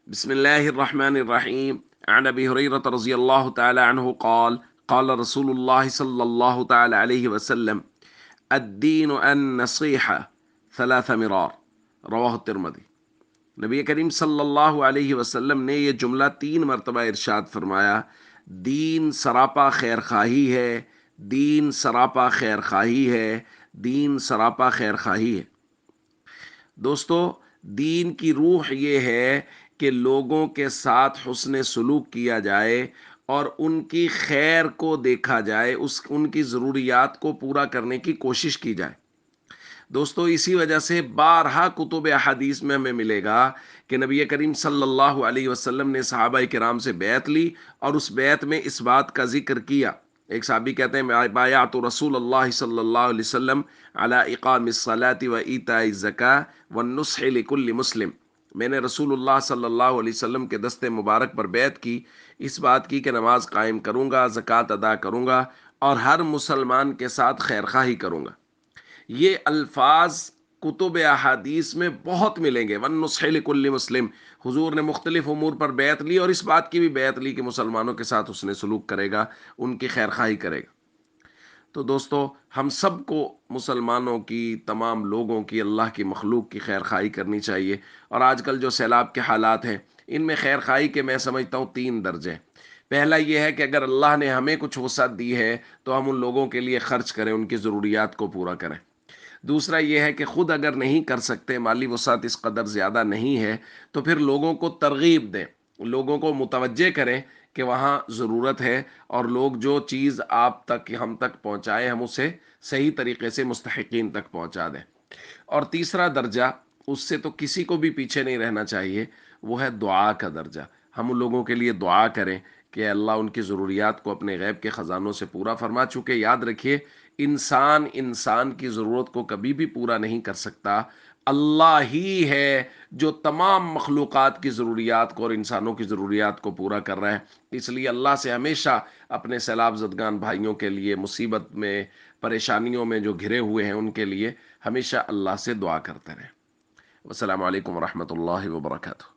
بسم الله الرحمن الرحيم. عن أبي هريرة رضي الله تعالى عنه قال قال رسول الله صلى الله تعالى عليه وسلم الدين النصيحة ثلاث مرار رواه الترمذی۔ نبی کریم صلی اللہ علیہ وسلم نے یہ جملہ 3 مرتبہ ارشاد فرمایا، دین سراپا خیر خواہی ہے، دین سراپا خیر خواہی ہے، دین سراپا خیر خواہی ہے۔ دوستو، دین کی روح یہ ہے کہ لوگوں کے ساتھ حسن سلوک کیا جائے اور ان کی خیر کو دیکھا جائے، ان کی ضروریات کو پورا کرنے کی کوشش کی جائے۔ دوستو، اسی وجہ سے بارہا کتب احادیث میں ہمیں ملے گا کہ نبی کریم صلی اللہ علیہ وسلم نے صحابہ کرام سے بیعت لی اور اس بیعت میں اس بات کا ذکر کیا۔ ایک صحابی کہتے ہیں، بایعت رسول اللہ صلی اللہ علیہ وسلم علی اقام الصلاۃ و ایتاء الزکاۃ والنصح لکل مسلم۔ میں نے رسول اللہ صلی اللہ علیہ وسلم کے دست مبارک پر بیعت کی، اس بات کی کہ نماز قائم کروں گا، زکوٰۃ ادا کروں گا اور ہر مسلمان کے ساتھ خیر خواہی کروں گا۔ یہ الفاظ کتب احادیث میں بہت ملیں گے۔ وَالنُّصْحِ لِكُلِّ مسلم، حضور نے مختلف امور پر بیعت لی اور اس بات کی بھی بیعت لی کہ مسلمانوں کے ساتھ حسن سلوک کرے گا، ان کی خیر خواہی کرے گا۔ تو دوستو، ہم سب کو، مسلمانوں کی، تمام لوگوں کی، اللہ کی مخلوق کی خیر خواہی کرنی چاہیے۔ اور آج کل جو سیلاب کے حالات ہیں، ان میں خیر خواہی کے میں سمجھتا ہوں 3 درجے۔ پہلا یہ ہے کہ اگر اللہ نے ہمیں کچھ وسعت دی ہے تو ہم ان لوگوں کے لیے خرچ کریں، ان کی ضروریات کو پورا کریں۔ دوسرا یہ ہے کہ خود اگر نہیں کر سکتے، مالی وسعت اس قدر زیادہ نہیں ہے، تو پھر لوگوں کو ترغیب دیں، لوگوں کو متوجہ کریں کہ وہاں ضرورت ہے، اور لوگ جو چیز آپ تک، ہم تک پہنچائیں، ہم اسے صحیح طریقے سے مستحقین تک پہنچا دیں۔ اور تیسرا درجہ، اس سے تو کسی کو بھی پیچھے نہیں رہنا چاہیے، وہ ہے دعا کا درجہ۔ ہم ان لوگوں کے لیے دعا کریں کہ اللہ ان کی ضروریات کو اپنے غیب کے خزانوں سے پورا فرما چکے۔ یاد رکھیے، انسان کی ضرورت کو کبھی بھی پورا نہیں کر سکتا، اللہ ہی ہے جو تمام مخلوقات کی ضروریات کو اور انسانوں کی ضروریات کو پورا کر رہا ہے۔ اس لیے اللہ سے ہمیشہ اپنے سیلاب زدگان بھائیوں کے لیے، مصیبت میں، پریشانیوں میں جو گھرے ہوئے ہیں، ان کے لیے ہمیشہ اللہ سے دعا کرتے رہیں۔ والسلام علیکم ورحمۃ اللہ وبرکاتہ۔